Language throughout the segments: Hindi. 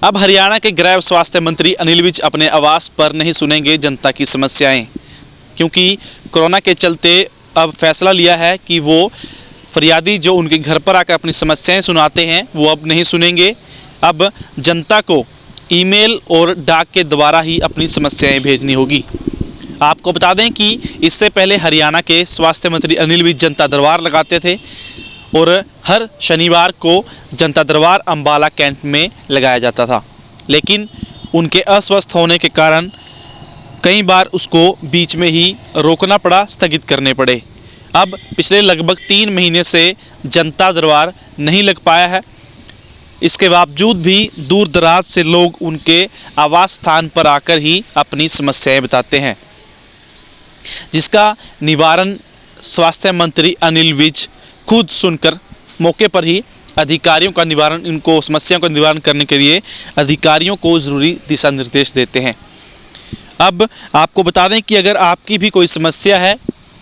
अब हरियाणा के गृह स्वास्थ्य मंत्री अनिल विज अपने आवास पर नहीं सुनेंगे जनता की समस्याएं, क्योंकि कोरोना के चलते अब फैसला लिया है कि वो फरियादी जो उनके घर पर आकर अपनी समस्याएं सुनाते हैं वो अब नहीं सुनेंगे। अब जनता को ईमेल और डाक के द्वारा ही अपनी समस्याएं भेजनी होगी। आपको बता दें कि इससे पहले हरियाणा के स्वास्थ्य मंत्री अनिल विज जनता दरबार लगाते थे और हर शनिवार को जनता दरबार अंबाला कैंट में लगाया जाता था, लेकिन उनके अस्वस्थ होने के कारण कई बार उसको बीच में ही रोकना पड़ा, स्थगित करने पड़े। अब पिछले लगभग 3 महीने से जनता दरबार नहीं लग पाया है। इसके बावजूद भी दूर दराज से लोग उनके आवास स्थान पर आकर ही अपनी समस्याएं बताते हैं, जिसका निवारण स्वास्थ्य मंत्री अनिल विज खुद सुनकर मौके पर ही अधिकारियों का निवारण, इनको समस्याओं का निवारण करने के लिए अधिकारियों को ज़रूरी दिशा निर्देश देते हैं। अब आपको बता दें कि अगर आपकी भी कोई समस्या है,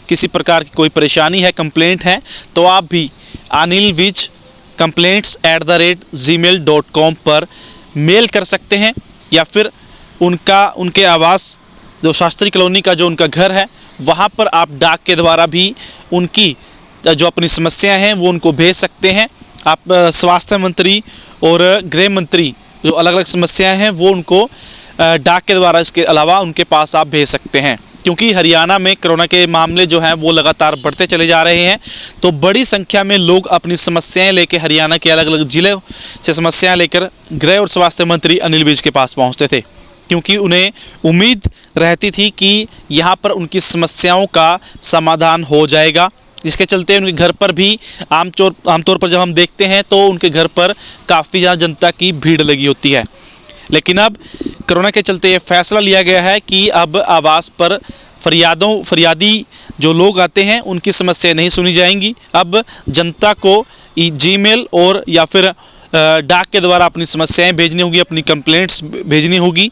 किसी प्रकार की कोई परेशानी है, कंप्लेंट है, तो आप भी अनिल विज complaints@gmail.com पर मेल कर सकते हैं, या फिर उनके आवास जो शास्त्री कॉलोनी का जो उनका घर है वहाँ पर आप डाक के द्वारा भी उनकी जो अपनी समस्याएं हैं वो उनको भेज सकते हैं। आप स्वास्थ्य मंत्री और गृह मंत्री जो अलग अलग समस्याएं हैं वो उनको डाक के द्वारा इसके अलावा उनके पास आप भेज सकते हैं, क्योंकि हरियाणा में कोरोना के मामले जो हैं वो लगातार बढ़ते चले जा रहे हैं। तो बड़ी संख्या में लोग अपनी समस्याएं लेकर हरियाणा के अलग अलग ज़िले से समस्याएं लेकर गृह और स्वास्थ्य मंत्री अनिल विज के पास पहुंचते थे, क्योंकि उन्हें उम्मीद रहती थी कि यहाँ पर उनकी समस्याओं का समाधान हो जाएगा। जिसके चलते उनके घर पर भी आमतौर पर जब हम देखते हैं तो उनके घर पर काफ़ी ज़्यादा जनता की भीड़ लगी होती है। लेकिन अब कोरोना के चलते ये फैसला लिया गया है कि अब आवास पर फरियादी जो लोग आते हैं उनकी समस्याएं नहीं सुनी जाएंगी। अब जनता को जीमेल और या फिर डाक के द्वारा अपनी समस्याएं भेजनी होगी, अपनी कंप्लेंट्स भेजनी होगी।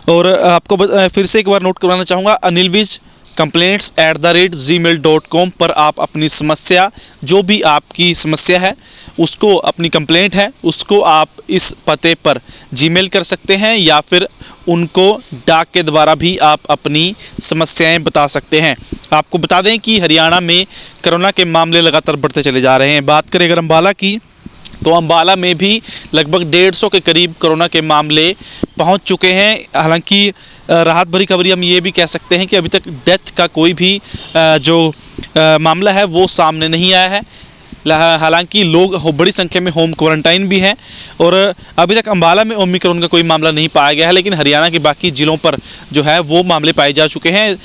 और आपको फिर से एक बार नोट करवाना चाहूँगा, अनिल विज complaints@gmail.com पर आप अपनी समस्या, जो भी आपकी समस्या है उसको, अपनी कंप्लेंट है उसको आप इस पते पर जीमेल कर सकते हैं, या फिर उनको डाक के द्वारा भी आप अपनी समस्याएं बता सकते हैं। आपको बता दें कि हरियाणा में कोरोना के मामले लगातार बढ़ते चले जा रहे हैं। बात करें अगर अम्बाला की, तो अम्बाला में भी लगभग 150 के करीब कोरोना के मामले पहुंच चुके हैं। हालांकि राहत भरी खबरी हम ये भी कह सकते हैं कि अभी तक डेथ का कोई भी जो मामला है वो सामने नहीं आया है। हालांकि लोग बड़ी संख्या में होम क्वारंटाइन भी हैं और अभी तक अम्बाला में ओमिक्रॉन का कोई मामला नहीं पाया गया है, लेकिन हरियाणा के बाकी ज़िलों पर जो है वो मामले पाए जा चुके हैं।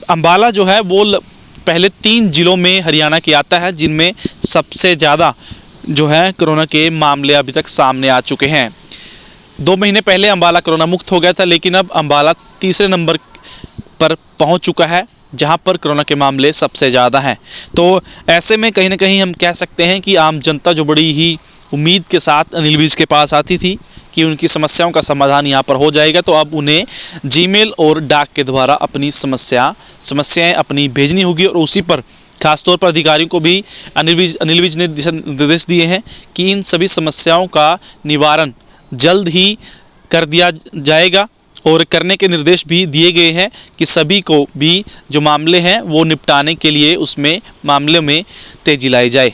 अम्बाला जो है वो पहले 3 ज़िलों में हरियाणा के आता है, जिनमें सबसे ज़्यादा जो है कोरोना के मामले अभी तक सामने आ चुके हैं। 2 महीने पहले अम्बाला कोरोना मुक्त हो गया था, लेकिन अब अम्बाला तीसरे नंबर पर पहुंच चुका है जहां पर कोरोना के मामले सबसे ज़्यादा हैं। तो ऐसे में कहीं ना कहीं हम कह सकते हैं कि आम जनता जो बड़ी ही उम्मीद के साथ अनिल विज के पास आती थी कि उनकी समस्याओं का समाधान यहां पर हो जाएगा, तो अब उन्हें जीमेल और डाक के द्वारा अपनी समस्याएं अपनी भेजनी होगी। और उसी पर खासतौर पर अधिकारियों को भी अनिल विज ने दिशा निर्देश दिए हैं कि इन सभी समस्याओं का निवारण जल्द ही कर दिया जाएगा, और करने के निर्देश भी दिए गए हैं कि सभी को भी जो मामले हैं वो निपटाने के लिए उसमें मामले में तेज़ी लाई जाए।